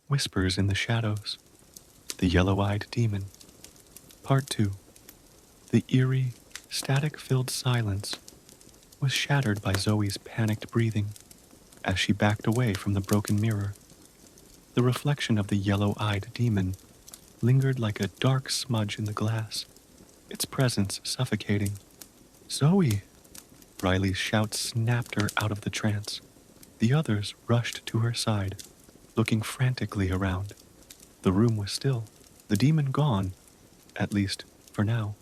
Whispers in the Shadows, The Yellow-Eyed Demon, Part 2. The eerie, static-filled silence was shattered by Zoe's panicked breathing as she backed away from the broken mirror. The reflection of the yellow-eyed demon lingered like a dark smudge in the glass, its presence suffocating. "Zoe!" Riley's shout snapped her out of the trance. The others rushed to her side, looking frantically around. The room was still, the demon gone, at least for now.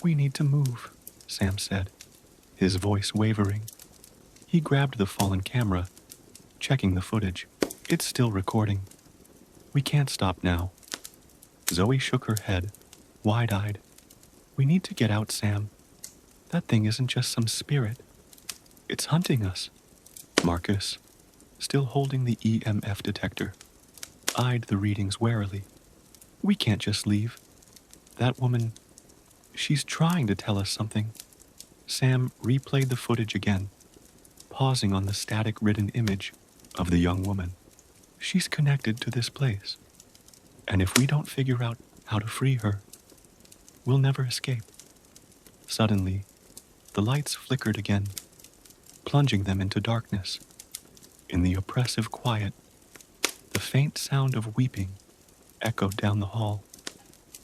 "We need to move," Sam said, his voice wavering. He grabbed the fallen camera, checking the footage. It's still recording. "We can't stop now." Zoe shook her head, wide-eyed. "We need to get out, Sam. That thing isn't just some spirit. It's hunting us." Marcus, still holding the EMF detector, eyed the readings warily. "We can't just leave. That woman, she's trying to tell us something." Sam replayed the footage again, pausing on the static-ridden image of the young woman. "She's connected to this place, and if we don't figure out how to free her, we'll never escape." Suddenly, the lights flickered again, plunging them into darkness. In the oppressive quiet, the faint sound of weeping echoed down the hall.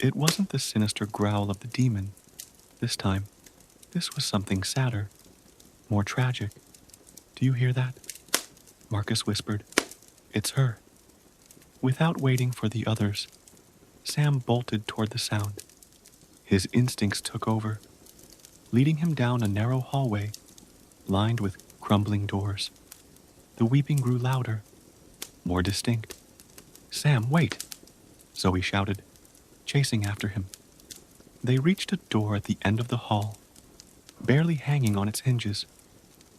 It wasn't the sinister growl of the demon this time. This was something sadder, more tragic. "Do you hear that?" Marcus whispered. "It's her." Without waiting for the others, Sam bolted toward the sound. His instincts took over, leading him down a narrow hallway lined with crumbling doors. The weeping grew louder, more distinct. "Sam, wait!" Zoe shouted, chasing after him. They reached a door at the end of the hall, barely hanging on its hinges.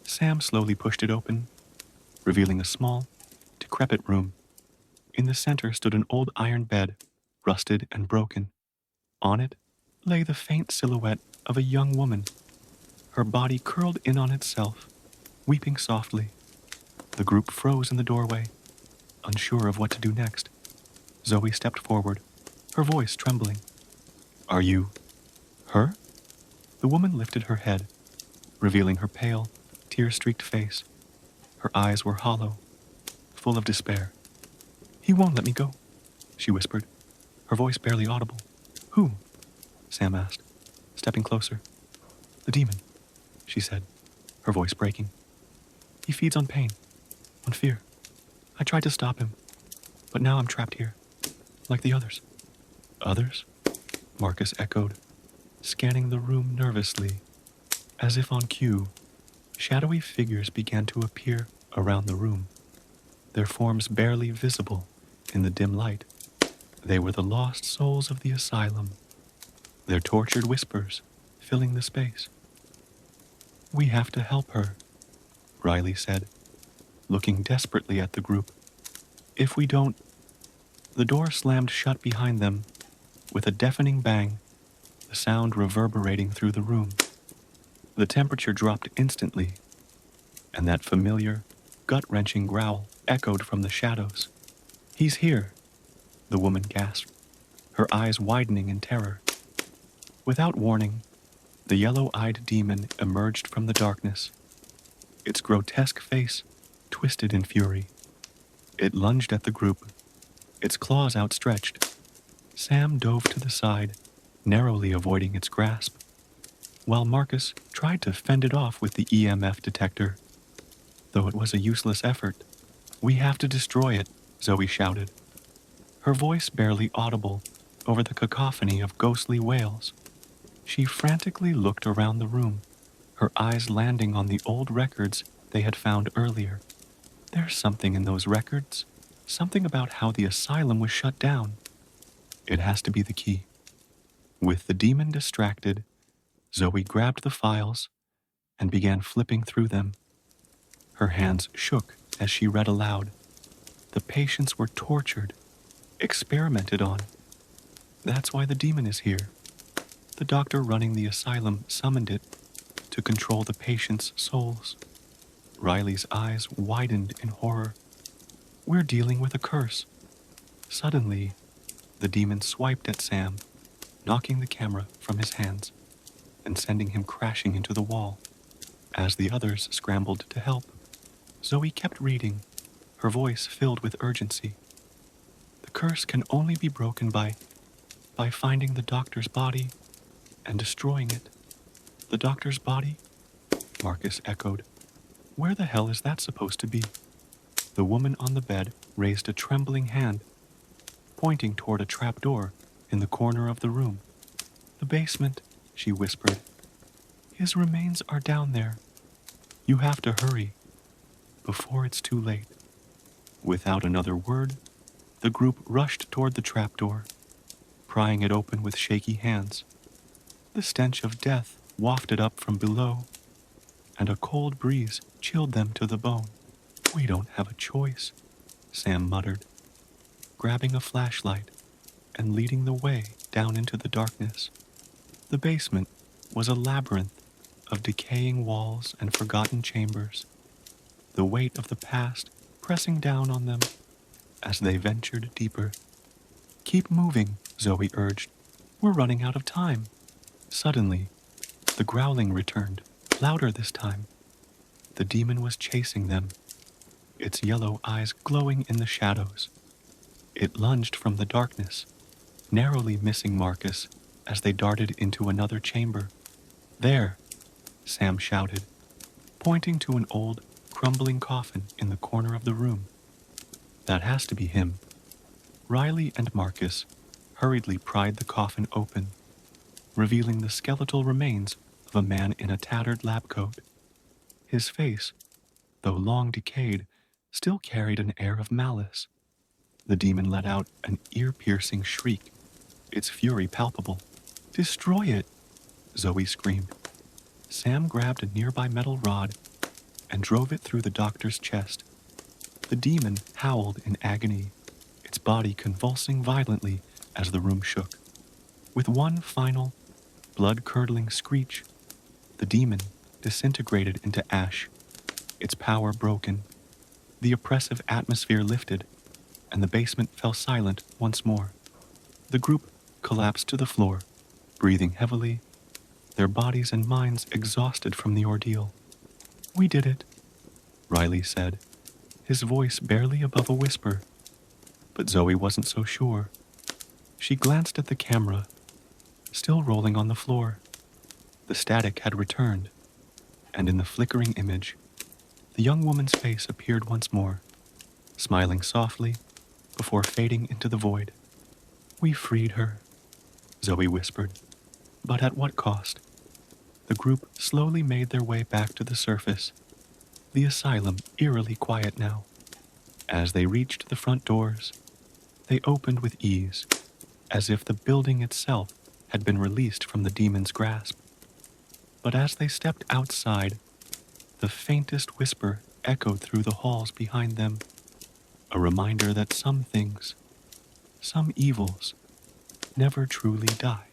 Sam slowly pushed it open, revealing a small, decrepit room. In the center stood an old iron bed, rusted and broken. On it lay the faint silhouette of a young woman, her body curled in on itself, weeping softly. The group froze in the doorway, unsure of what to do next. Zoe stepped forward, her voice trembling. "Are you her?" The woman lifted her head, revealing her pale, tear-streaked face. Her eyes were hollow, full of despair. "He won't let me go," she whispered, her voice barely audible. "Who?" Sam asked, stepping closer. "The demon," she said, her voice breaking. "He feeds on pain, on fear. I tried to stop him, but now I'm trapped here, like the others." "Others?" Marcus echoed, scanning the room nervously. As if on cue, shadowy figures began to appear around the room, their forms barely visible in the dim light. They were the lost souls of the asylum, their tortured whispers filling the space. "We have to help her," Riley said, looking desperately at the group. "If we don't..." The door slammed shut behind them with a deafening bang, the sound reverberating through the room. The temperature dropped instantly, and that familiar, gut-wrenching growl echoed from the shadows. "He's here," the woman gasped, her eyes widening in terror. Without warning, the yellow-eyed demon emerged from the darkness, its grotesque face twisted in fury. It lunged at the group, its claws outstretched. Sam dove to the side, narrowly avoiding its grasp, while Marcus tried to fend it off with the EMF detector. Though it was a useless effort. "We have to destroy it," Zoe shouted, her voice barely audible over the cacophony of ghostly wails. She frantically looked around the room, her eyes landing on the old records they had found earlier. There's something in those records, something about how the asylum was shut down. It has to be the key. With the demon distracted, Zoe grabbed the files and began flipping through them. Her hands shook as she read aloud. The patients were tortured, experimented on. That's why the demon is here. The doctor running the asylum summoned it to control the patients' souls. Riley's eyes widened in horror. "We're dealing with a curse. Suddenly, the demon swiped at Sam, knocking the camera from his hands and sending him crashing into the wall. As the others scrambled to help, Zoe kept reading, her voice filled with urgency. The curse can only be broken by finding the doctor's body and destroying it. The doctor's body? Marcus echoed. Where the hell is that supposed to be? The woman on the bed raised a trembling hand, pointing toward a trapdoor in the corner of the room. The basement, she whispered. His remains are down there. You have to hurry, before it's too late. Without another word, the group rushed toward the trapdoor, prying it open with shaky hands. The stench of death wafted up from below, and a cold breeze chilled them to the bone. We don't have a choice, Sam muttered, grabbing a flashlight and leading the way down into the darkness. The basement was a labyrinth of decaying walls and forgotten chambers, the weight of the past pressing down on them as they ventured deeper. Keep moving, Zoe urged. We're running out of time. Suddenly, the growling returned, louder this time. The demon was chasing them, its yellow eyes glowing in the shadows. It lunged from the darkness, narrowly missing Marcus as they darted into another chamber. There, Sam shouted, pointing to an old, crumbling coffin in the corner of the room. That has to be him. Riley and Marcus hurriedly pried the coffin open, revealing the skeletal remains of a man in a tattered lab coat. His face, though long decayed, still carried an air of malice. The demon let out an ear-piercing shriek, its fury palpable. Destroy it, Zoe screamed. Sam grabbed a nearby metal rod and drove it through the doctor's chest. The demon howled in agony, its body convulsing violently as the room shook. With one final, blood-curdling screech, the demon disintegrated into ash, its power broken. The oppressive atmosphere lifted, and the basement fell silent once more. The group collapsed to the floor, breathing heavily, their bodies and minds exhausted from the ordeal. We did it, Riley said, his voice barely above a whisper. But Zoe wasn't so sure. She glanced at the camera, still rolling on the floor. The static had returned, and in the flickering image, the young woman's face appeared once more, smiling softly before fading into the void. We freed her, Zoe whispered, but at what cost? The group slowly made their way back to the surface, the asylum eerily quiet now. As they reached the front doors, they opened with ease, as if the building itself had been released from the demon's grasp. But as they stepped outside, the faintest whisper echoed through the halls behind them, a reminder that some things, some evils, never truly die.